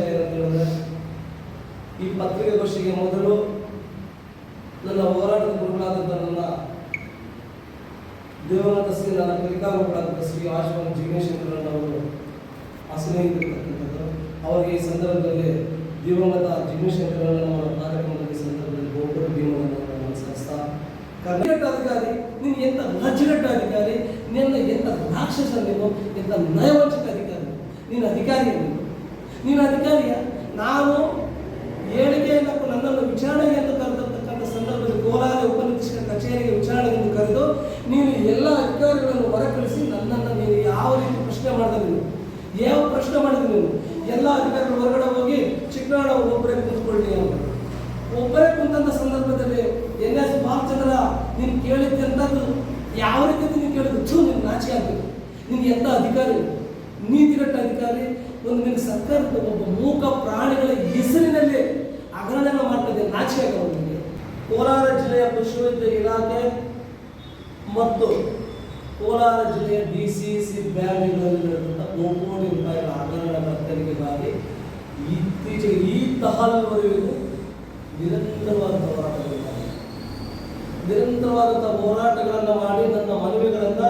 ಏನಂತ ಹೇಳಿದ್ರೆ, ಈ ಪತ್ರಿಕಾಗೋಷ್ಠಿಗೆ ಮೊದಲು ನನ್ನ ಹೋರಾಟದ ಗುರುಗಳಾದಂಥ ನನ್ನ ದೇವನಾಥ ಶ್ರೀ ನನ್ನ ಕಲಿಕಾಗುಗಳಾದಂಥ ಶ್ರೀ ಆಶ್ವನ್ ಜಿಗ್ನೇಶ್ವರನ್ ಅವರು ಆಶ್ರಯಿರ್ತಕ್ಕಂಥದ್ದು. ಅವರಿಗೆ ಈ ಸಂದರ್ಭದಲ್ಲಿ ದಿವಂಗತ ಜಿಗ್ನೇಶ್ವರನ್ ಅವರ ಕಾರ್ಯಕ್ರಮದ ಸಂದರ್ಭದಲ್ಲಿ ಗೋಪುರ ಭೀಮವನ್ನು ಸಂಸ್ಥಾ ಕರ್ನಾಟಕ ಅಧಿಕಾರಿ, ನೀನು ಎಂಥ ಲಜ್ಜೆಗಟ್ಟ ಅಧಿಕಾರಿ, ನಿನ್ನ ಎಂಥ ರಾಕ್ಷಸ, ನೀನು ಎಂಥ ನಯವಂಚಕ ಅಧಿಕಾರಿ, ನೀನು ಅಧಿಕಾರಿಯ ನೀನು ಅಧಿಕಾರಿಯ. ನಾನು ಹೇಳಿಕೆಯನ್ನು ನನ್ನನ್ನು ವಿಚಾರಣೆಯನ್ನು ಕರೆದಿರ್ತಕ್ಕಂಥ ಸಂದರ್ಭದಲ್ಲಿ ಕೋಲಾರ ಉಪನಿರೀಕ್ಷಕ ಕಚೇರಿಗೆ ವಿಚಾರಣೆಯನ್ನು ಕರೆದು ನೀನು ಎಲ್ಲ ಅಧಿಕಾರಿಗಳನ್ನು ಹೊರಕಳಿಸಿ ನನ್ನನ್ನು ನೀನು ಯಾವ ರೀತಿ ಪ್ರಶ್ನೆ ಮಾಡಿದೆ, ನೀನು ಯಾವ ಪ್ರಶ್ನೆ ಮಾಡಿದೆ, ನೀನು ಎಲ್ಲ ಅಧಿಕಾರಿಗಳು ಹೊರಗಡೆ ಹೋಗಿ ಚಿಕ್ಕನಾಡ ಒಬ್ಬರೇ ಕೂತ್ಕೊಳ್ಳಿ ಅಂತ. ಒಬ್ಬರೇ ಕುಂತ ಸಂದರ್ಭದಲ್ಲಿ NS ಬಾಲಚಂದ್ರ ನೀನು ಕೇಳಿದ್ದಂಥದ್ದು ಯಾವ ರೀತಿ ನೀನು ಕೇಳಿದ್ದು, ನೀನು ನಾಚಿಕೆ ಆಗಬೇಕು. ನಿನ್ಗೆ ಎಂಥ ಅಧಿಕಾರಿ, ನೀತಿಗಟ್ಟ ಅಧಿಕಾರಿ, ಒಂದು ನಿನ್ನ ಸರ್ಕಾರದ ಒಬ್ಬ ಮೂಕ ಪ್ರಾಣಿಗಳ ಹೆಸರಿನಲ್ಲಿ ಹಗರಣೆಯನ್ನು ಮಾಡ್ತದೆ, ನಾಚಿಕೆ ಆಗೋದು ನಿಮಗೆ. ಕೋಲಾರ ಜಿಲ್ಲೆಯ ಪಶುವೈದ್ಯ ಇಲಾಖೆ ಮತ್ತು ಕೋಲಾರ ಜಿಲ್ಲೆಯ DCC ಬ್ಯಾಂಕ್ಗಳಲ್ಲಿರುವಂಥ 3 ಕೋಟಿ ರೂಪಾಯಿಗಳ ಹಗರಣಗಳ ತನಿಖೆಗಾಗಿ ಇತ್ತೀಚೆಗೆ ಈ ತಹಲ್ವರೆಗೂ ನಿರಂತರವಾದಂಥ ಹೋರಾಟಗಳನ್ನು ಮಾಡಿ ನನ್ನ ಮನವಿಗಳನ್ನು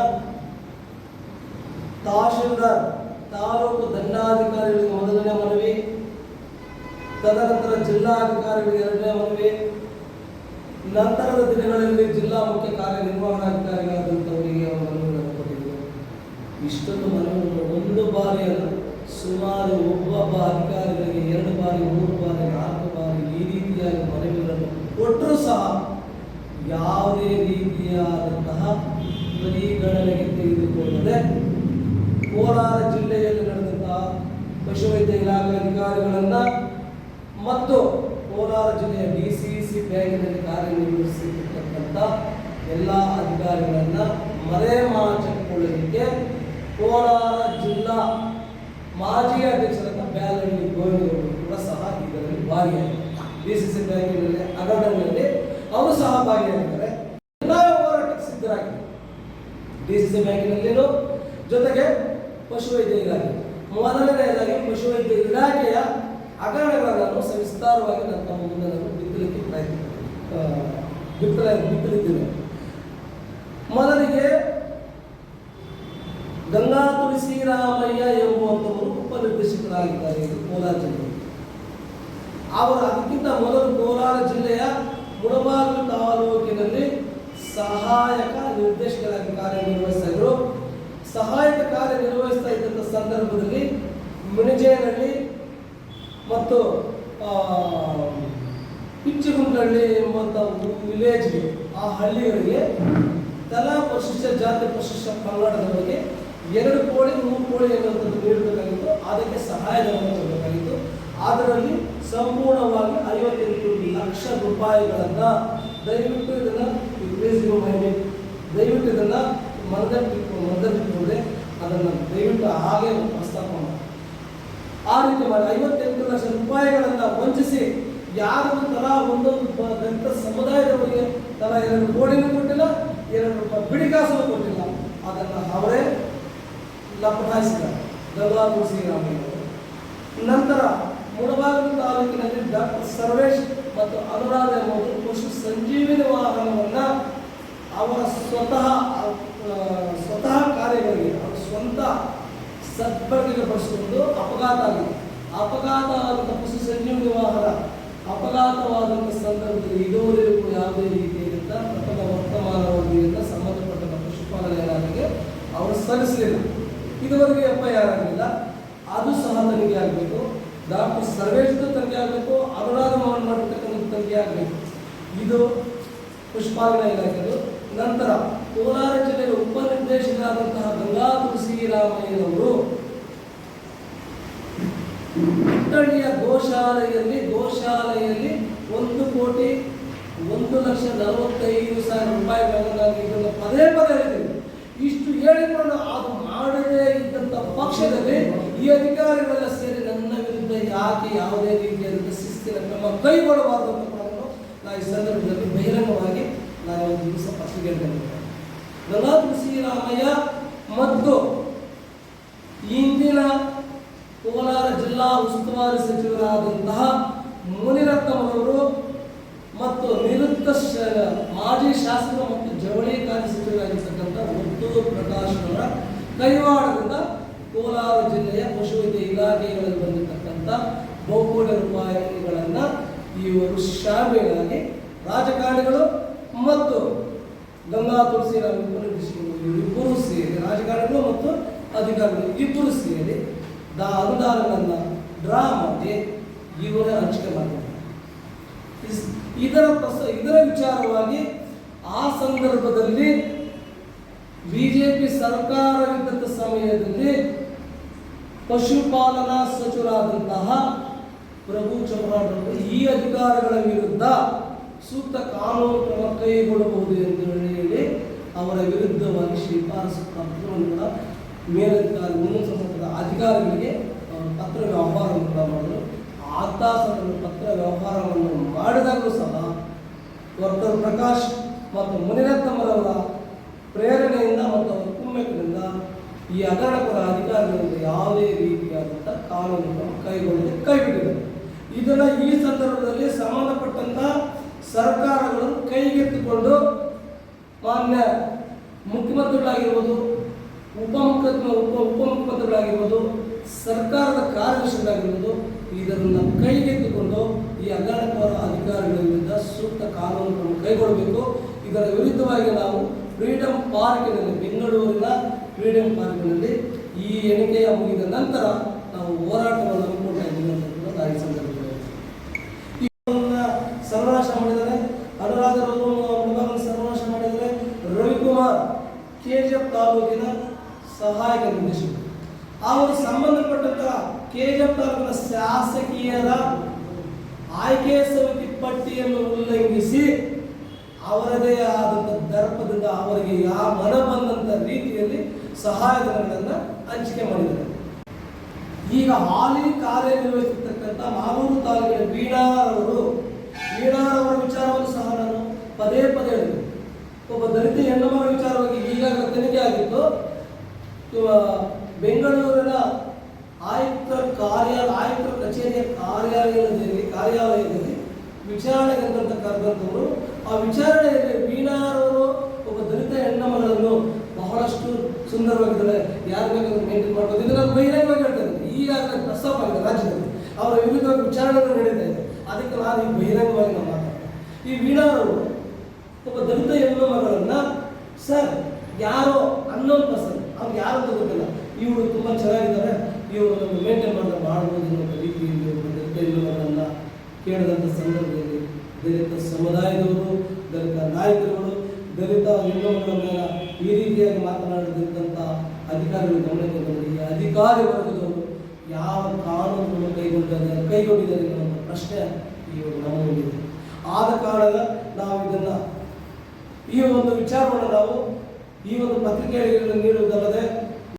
ತಹಶೀಲ್ದಾರ್ ತಾಲೂಕು ದಂಡಾಧಿಕಾರಿಗಳಿಗೆ ಮೊದಲನೇ ಮನವಿ, ತದನಂತರ ಜಿಲ್ಲಾಧಿಕಾರಿಗಳಿಗೆ 2ನೇ ಮನವಿ, ನಂತರದ ದಿನಗಳಲ್ಲಿ ಜಿಲ್ಲಾ ಮುಖ್ಯ ಕಾರ್ಯನಿರ್ವಹಣಾಧಿಕಾರಿಗಳಾದಂಥವರಿಗೆ ಮನವಿಗಳನ್ನು ಕೊಟ್ಟಿದ್ದರು. ಇಷ್ಟೊಂದು ಮನವಿಗಳು ಒಂದು ಬಾರಿಯಲ್ಲ, ಸುಮಾರು ಒಬ್ಬೊಬ್ಬ ಅಧಿಕಾರಿಗಳಿಗೆ 2 ಬಾರಿ 3 ಬಾರಿ 4 ಬಾರಿ ಈ ರೀತಿಯಾಗಿ ಮನವಿಗಳನ್ನು ಕೊಟ್ಟರೂ ಸಹ ಯಾವುದೇ ರೀತಿಯಾದಂತಹ ಪರಿಗಣನೆಗೆ ತೆಗೆದುಕೊಳ್ಳದೆ ಕೋಲಾರ ಜಿಲ್ಲೆಯಲ್ಲಿ ನಡೆದಂತಹ ಪಶುವೈದ್ಯ ಇಲಾಖೆ ಅಧಿಕಾರಿಗಳನ್ನು ಮತ್ತು ಕೋಲಾರ ಜಿಲ್ಲೆಯ DCC ಬ್ಯಾಂಕಿನಲ್ಲಿ ಕಾರ್ಯನಿರ್ವಹಿಸಿರ್ತಕ್ಕಂಥ ಎಲ್ಲ ಅಧಿಕಾರಿಗಳನ್ನು ಮರೆಮಾಚಿಕೊಳ್ಳಲಿಕ್ಕೆ ಕೋಲಾರ ಜಿಲ್ಲಾ ಮಾಜಿ ಅಧ್ಯಕ್ಷರಾದ ಬ್ಯಾಲಹಳ್ಳಿ ಗೋವಿಂದಗೌಡರು ಕೂಡ ಸಹ ಇದರಲ್ಲಿ ಭಾಗಿಯಾಗಿದ್ದಾರೆ. DCC ಬ್ಯಾಂಕಿನಲ್ಲಿ ಹಗರಣದಲ್ಲಿ ಅವರು ಸಹ ಭಾಗಿಯಾಗಿದ್ದಾರೆ. ಎಲ್ಲ ಹೋರಾಟಕ್ಕೆ ಸಿದ್ಧರಾಗಿದ್ದಾರೆ. DCC ಬ್ಯಾಂಕಿನಲ್ಲಿನೂ ಜೊತೆಗೆ ಪಶುವೈದ್ಯ ಇಲಾಖೆ, ಮೊದಲನೆಯದಾಗಿ ಪಶುವೈದ್ಯ ಇಲಾಖೆಯ ಹಗರಣಗಳನ್ನು ಸವಿಸ್ತಾರವಾಗಿ ತಮ್ಮ ಮುಂದೆ ನಾನು ಬಿತ್ತಲಿದ್ದೇನೆ. ಮೊದಲಿಗೆ ಗಂಗಾ ತುಳಸಿರಾಮಯ್ಯ ಎಂಬುವಂಥವರು ಉಪನಿರ್ದೇಶಕರಾಗಿದ್ದಾರೆ ಕೋಲಾರ ಜಿಲ್ಲೆ. ಅವರು ಅದಕ್ಕಿಂತ ಮೊದಲು ಕೋಲಾರ ಜಿಲ್ಲೆಯ ಮುಳಬಾಗಿಲು ತಾಲೂಕಿನಲ್ಲಿ ಸಹಾಯಕ ನಿರ್ದೇಶಕರಾಗಿ ಕಾರ್ಯನಿರ್ವಹಿಸ್ತಾ ಇದ್ರು. ಸಹಾಯಕ ಕಾರ್ಯನಿರ್ವಹಿಸ್ತಾ ಇದ್ದಂಥ ಸಂದರ್ಭದಲ್ಲಿ ಮಿಣಜೇನಹಳ್ಳಿ ಮತ್ತು ಪಿಚ್ಚಗುಂಟಹಳ್ಳಿ ಎಂಬಂಥ ವಿಲೇಜ್ಗೆ, ಆ ಹಳ್ಳಿಗಳಿಗೆ ತಲಾ ಪರಿಶಿಷ್ಟ ಜಾತಿ ಪರಿಶಿಷ್ಟ ಪಂಗಡದವರಿಗೆ 2 ಕೋಟಿ 3 ಕೋಟಿ ಎನ್ನುವಂಥದ್ದು ನೀಡಬೇಕಾಗಿತ್ತು. ಅದಕ್ಕೆ ಸಹಾಯಧನವನ್ನು ಕೊಡಬೇಕಾಗಿತ್ತು. ಅದರಲ್ಲಿ ಸಂಪೂರ್ಣವಾಗಿ 58 ಲಕ್ಷ ರೂಪಾಯಿಗಳನ್ನು ದಯವಿಟ್ಟು ಇದನ್ನು ದಯವಿಟ್ಟು ಇದನ್ನು ಮನದಲ್ಲಿಟ್ಟುಕೊಂಡ್ರೆ ಅದನ್ನು ದಯವಿಟ್ಟು ಹಾಗೆ ಪ್ರಸ್ತಾಪ ಮಾಡಿ. ಆ ರೀತಿ ಮಾಡಿ 58 ಲಕ್ಷ ರೂಪಾಯಿಗಳನ್ನು ವಂಚಿಸಿ ಯಾರು ತಲಾ ಒಂದೊಂದು ದಲಿತ ಸಮುದಾಯದವರಿಗೆ ತಲಾ 2 ಕೋಟಿನೂ ಕೊಟ್ಟಿಲ್ಲ, 2 ರೂಪಾಯಿ ಬಿಡಿಕಾಸನ್ನು ಕೊಟ್ಟಿಲ್ಲ. ಅದನ್ನು ಅವರೇ ಲಪಟಾಯಿಸಿದ್ದಾರೆ ಗಂಗಾ ತುಳಸಿರಾಮಯ್ಯ. ನಂತರ ಮುಳಬಾಗಿಲು ತಾಲೂಕಿನಲ್ಲಿ ಡಾಕ್ಟರ್ ಸರ್ವೇಶ್ ಮತ್ತು ಅನುರಾಧ ಎಂಬುದು ಪಶು ಸಂಜೀವಿನಿ ವಾಹನವನ್ನು ಅವರ ಸ್ವತಃ ಕಾರ್ಯಗಳಿಗೆ ಅವರ ಸ್ವಂತ ಸದ್ಬಳಕೆಗೆ ಬಳಸಿಕೊಂಡು ಅಪಘಾತ ಆಗಿದೆ. ಅಪಘಾತ ಆದಂಥ ಪಶು ಸಂಜೀವಿನಿ ವಾಹನ ಅಪಘಾತವಾದಂಥ ಸಂದರ್ಭದಲ್ಲಿ ಇದುವರೆಗೂ ಯಾವುದೇ ರೀತಿಯಿಂದ ಪ್ರಥಮ ವರ್ತಮಾನ ವರದಿಯಿಂದ ಸಂಬಂಧಪಟ್ಟ ಪಶುಪಾಲನಾ ಇಲಾಖೆಗೆ ಅವರು ಸಲ್ಲಿಸಲಿಲ್ಲ. ಇದುವರೆಗೆ FIR ಆಗಲಿಲ್ಲ. ಅದು ಸಹ ತನಿಖೆ ಆಗಬೇಕು. ಡಾಕ್ಟರ್ ಸರ್ವೇಶ್ದು ತನಿಖೆ ಆಗಬೇಕು, ಅನುರಾಧ ಮಾಡಿರ್ತಕ್ಕಂಥ ತನಿಖೆ ಆಗಬೇಕು. ಇದು ಪಶುಪಾಲನಾ ಇಲಾಖೆದು. ನಂತರ ಕೋಲಾರ ಜಿಲ್ಲೆಯ ಉಪನಿರ್ದೇಶಕರಾದಂತಹ ಗಂಗಾ ತುಳಸಿರಾಮಯ್ಯನವರು ಹುಟ್ಟಳ್ಳಿಯ ಗೋಶಾಲೆಯಲ್ಲಿ 1,1,45,000 ರೂಪಾಯಿಗಳನ್ನು ಇದನ್ನು ಪದೇ ಹೇಳಿದ್ದೀವಿ. ಇಷ್ಟು ಹೇಳಿಕೊಂಡು ಅದು ಮಾಡದೇ ಇದ್ದಂಥ ಪಕ್ಷದಲ್ಲಿ ಈ ಅಧಿಕಾರಿಗಳೆಲ್ಲ ಸೇರಿ ನನ್ನ ವಿರುದ್ಧ ಯಾಕೆ ಯಾವುದೇ ರೀತಿಯಾದಂಥ ಶಿಸ್ತಿನ ಕ್ರಮ ಕೈಗೊಳ್ಳಬಾರದು ಅಂತ ನಾನು ಈ ಸಂದರ್ಭದಲ್ಲಿ ಬಹಿರಂಗವಾಗಿ ನಾನು ಒಂದು ದಿವಸ ಪತ್ರಿಕೆ ಹೇಳಿದ್ದೇನೆ. ಗಂಗಾ ತುಳಸಿರಾಮಯ್ಯ ಮತ್ತು ಇಂದಿನ ಕೋಲಾರ ಜಿಲ್ಲಾ ಉಸ್ತುವಾರಿ ಸಚಿವರಾದಂತಹ ಮುನಿರತ್ನಮರವರು ಮತ್ತು ನಿವೃತ್ತ ಮಾಜಿ ಶಾಸಕ ಮತ್ತು ಜವಳಿ ಖಾತೆ ಸಚಿವರಾಗಿರ್ತಕ್ಕಂಥ ಮುತ್ತೂರು ಪ್ರಕಾಶ್ ಅವರ ಕೈವಾಡದಿಂದ ಕೋಲಾರ ಜಿಲ್ಲೆಯ ಪಶುವೈದ್ಯ ಇಲಾಖೆಗಳಲ್ಲಿ ಬಂದಿರತಕ್ಕಂಥ ಬಹುಕೋಟಿ ರೂಪಾಯಿಗಳನ್ನು ಇವರು ಶಾಮಿಲಾಗಿ ರಾಜಕಾರಣಿಗಳು ಮತ್ತು ಗಂಗಾ ತುಳಸಿರಾಮ್ ಇಬ್ಬರು ಸೇರಿ ರಾಜಕಾರಣಿಗಳು ಮತ್ತು ಅಧಿಕಾರಿಗಳು ಇಬ್ಬರು ಸೇರಿ ಅನುದಾನಗಳನ್ನು ಡ್ರಾ ಮಾಡಿ ಇವರೇ ಹಂಚಿಕೆ ಮಾಡಿದ್ದಾರೆ. ಇದರ ವಿಚಾರವಾಗಿ ಆ ಸಂದರ್ಭದಲ್ಲಿ ಬಿಜೆಪಿ ಸರ್ಕಾರವಿದ್ದಂಥ ಸಮಯದಲ್ಲಿ ಪಶುಪಾಲನಾ ಸಚಿವರಾದಂತಹ ಪ್ರಭು ಚೌಹಾಣ್ ಈ ಅಧಿಕಾರಿಗಳ ವಿರುದ್ಧ ಸೂಕ್ತ ಕಾನೂನು ಕ್ರಮ ಕೈಗೊಳ್ಳಬಹುದು ಎಂದು ಹೇಳಿ ಅವರ ವಿರುದ್ಧವಾಗಿ ಶಿಫಾರಸು ಪತ್ರವನ್ನು ಮೇಲಧಿಕಾರಿ ಉನ್ನತ ಮಟ್ಟದ ಅಧಿಕಾರಿಗಳಿಗೆ ಪತ್ರ ವ್ಯವಹಾರವನ್ನು ಕೂಡ ಮಾಡಿದರು. ಆತಾಸನ ಪತ್ರ ವ್ಯವಹಾರವನ್ನು ಮಾಡಿದಾಗಲೂ ಸಹ ಡಾಕ್ಟರ್ ಪ್ರಕಾಶ್ ಮತ್ತು ಮುನಿರತ್ನಮರವರ ಪ್ರೇರಣೆಯಿಂದ ಮತ್ತು ಅವರ ಕುಮ್ಮಕ್ಕಿನಿಂದ ಈ ಹಗರಣಪರ ಅಧಿಕಾರಿಗಳಿಂದ ಯಾವುದೇ ರೀತಿಯಾದಂಥ ಕಾನೂನು ಕ್ರಮ ಕೈಗೊಳ್ಳದೆ ಕೈಬಿಟ್ಟಿದ್ದಾರೆ. ಇದನ್ನು ಈ ಸಂದರ್ಭದಲ್ಲಿ ಸಂಬಂಧಪಟ್ಟಂಥ ಸರ್ಕಾರಗಳು ಕೈಗೆತ್ತಿಕೊಂಡು ಮಾನ್ಯ ಮುಖ್ಯಮಂತ್ರಿಗಳಾಗಿರ್ಬೋದು, ಉಪಮುಖ್ಯಮಂತ್ರಿಗಳಾಗಿರ್ಬೋದು, ಸರ್ಕಾರದ ಕಾರ್ಯದರ್ಶಿಗಳಾಗಿರ್ಬೋದು ಇದನ್ನು ಕೈಗೆತ್ತಿಕೊಂಡು ಈ ಹಗರಣಪರ ಅಧಿಕಾರಿಗಳ ವಿರುದ್ಧ ಸೂಕ್ತ ಕಾನೂನು ಕ್ರಮ ಕೈಗೊಳ್ಳಬೇಕು. ಇದರ ವಿರುದ್ಧವಾಗಿ ನಾವು ಫ್ರೀಡಮ್ ಪಾರ್ಕಿನಲ್ಲಿ, ಬೆಂಗಳೂರಿನ ಫ್ರೀಡಮ್ ಪಾರ್ಕಿನಲ್ಲಿ ಈ ಎಣಿಕೆಯ ಮುಗಿದ ನಂತರ ನಾವು ಹೋರಾಟವನ್ನು ಹಮ್ಮಿಕೊಳ್ತಾ ಇದ್ದೀವಿ ಅಂತ ಈ ಸಂದರ್ಭದಲ್ಲಿ ಸರ್ವನಾಶ ಮಾಡಿದರೆ ಅನುರಾಧರವರು ಸರ್ವನಾಶ ಮಾಡಿದರೆ ರವಿಕುಮಾರ್ ಕೆಜಿಎಫ್ ತಾಲೂಕಿನ ಸಹಾಯಕ ನಿರ್ದೇಶಕರು ಅವರು ಸಂಬಂಧಪಟ್ಟಂತ ಕೆಜಿಎಫ್ ತಾಲೂಕಿನ ಶಾಸಕೀಯರ ಆಯ್ಕೆ ಸಮಿತಿ ಪಟ್ಟಿಯನ್ನು ಉಲ್ಲಂಘಿಸಿ ಅವರದೇ ಆದಂಥ ದರ್ಪದಿಂದ ಅವರಿಗೆ ಯಾವ ಮನ ಬಂದಂಥ ರೀತಿಯಲ್ಲಿ ಸಹಾಯಧನಗಳನ್ನು ಹಂಚಿಕೆ ಮಾಡಿದ್ದಾರೆ. ಈಗ ಹಾಲಿ ಕಾರ್ಯನಿರ್ವಹಿಸಿರ್ತಕ್ಕಂಥ ಮಾಲೂರು ತಾಲೂಕಿನ ವೀಣಾರವರ ವಿಚಾರವನ್ನು ಸಹ ನಾನು ಪದೇ ಪದೇ ಹೇಳಿದೆ. ಒಬ್ಬ ದಲಿತ ಹೆಣ್ಣುಮಗಳ ವಿಚಾರವಾಗಿ ಈಗಾಗಲೇ ತನಿಖೆ ಆಗಿತ್ತು. ಬೆಂಗಳೂರಿನ ಆಯುಕ್ತರ ಕಚೇರಿಯ ಕಾರ್ಯಾಲಯದಲ್ಲಿ ವಿಚಾರಣೆಗೆ ಅಂತ ಕರೆದಂಥವರು ಆ ವಿಚಾರಣೆಯಲ್ಲಿ ವೀಣಾರವರು ಒಬ್ಬ ದಲಿತ ಹೆಣ್ಣುಮಗಳನ್ನು ಬಹಳಷ್ಟು ಸುಂದರವಾಗಿದ್ದಾರೆ, ಯಾರು ಬೇಕಾದ್ರೂ ಮೇಂಟೈನ್ ಮಾಡ್ಬೋದು, ಇದನ್ನು ಬಹಿರಂಗವಾಗಿ ಹೇಳ್ತಾರೆ. ಈಗಾಗಲೇ ಪ್ರಸ್ತಾಪ ಆಗಿದೆ ರಾಜ್ಯದಲ್ಲಿ, ಅವರ ವಿರುದ್ಧವಾಗಿ ವಿಚಾರಣೆಗಳು ನಡೀತಾ ಇದೆ. ಅದಕ್ಕೆ ನಾನು ಈ ಬಹಿರಂಗವಾಗಿ ನಾವು ಮಾತಾಡ್ತೇನೆ. ಈ ವೀಣಾರವರು ಒಬ್ಬ ದಲಿತ ಹೆಣ್ಣುಮಗಳನ್ನು ಸರ್ ಯಾರೋ ಅನ್ನೋನ್ ಪರ್ಸನ್ ಅವ್ರಿಗೆ ಯಾರು ಅಂತ ಗೊತ್ತಿಲ್ಲ, ಇವರು ತುಂಬ ಚೆನ್ನಾಗಿದ್ದಾರೆ, ಇವರು ನಮಗೆ ಮೇಂಟೈನ್ ಮಾಡ್ಬೋದು ಅನ್ನೋ ರೀತಿಯಲ್ಲಿ ಒಬ್ಬ ದಲಿತ ಹೆಣ್ಣುಮಗಳನ್ನು ಕೇಳಿದಂಥ ಸಂದರ್ಭದಲ್ಲಿ ದಲಿತ ಸಮುದಾಯದವರು, ದಲಿತ ನಾಯಕರುಗಳು, ದಲಿತ ಹೆಣ್ಣುಮಗಳ ಮೇಲೆ ಈ ರೀತಿಯಾಗಿ ಮಾತನಾಡಿದಂಥ ಅಧಿಕಾರಿಗಳು ಗಮನಕ್ಕೆ ಬಂದರೆ ಈ ಅಧಿಕಾರಿ ವರ್ಗದವರು ಯಾವ ಕಾನೂನುಗಳನ್ನು ಕೈಗೊಂಡಿದ್ದಾರೆ ಅನ್ನೋ ಪ್ರಶ್ನೆ ಇವಾಗ ನಮ್ಮ ಮುಂದಿದೆ. ಆದ ಕಾರಣ ನಾವು ಇದನ್ನು ಈ ಒಂದು ವಿಚಾರವನ್ನು ನಾವು ಈ ಒಂದು ಪತ್ರಿಕೆಗಳಿಗೆ ನೀಡುವುದಲ್ಲದೆ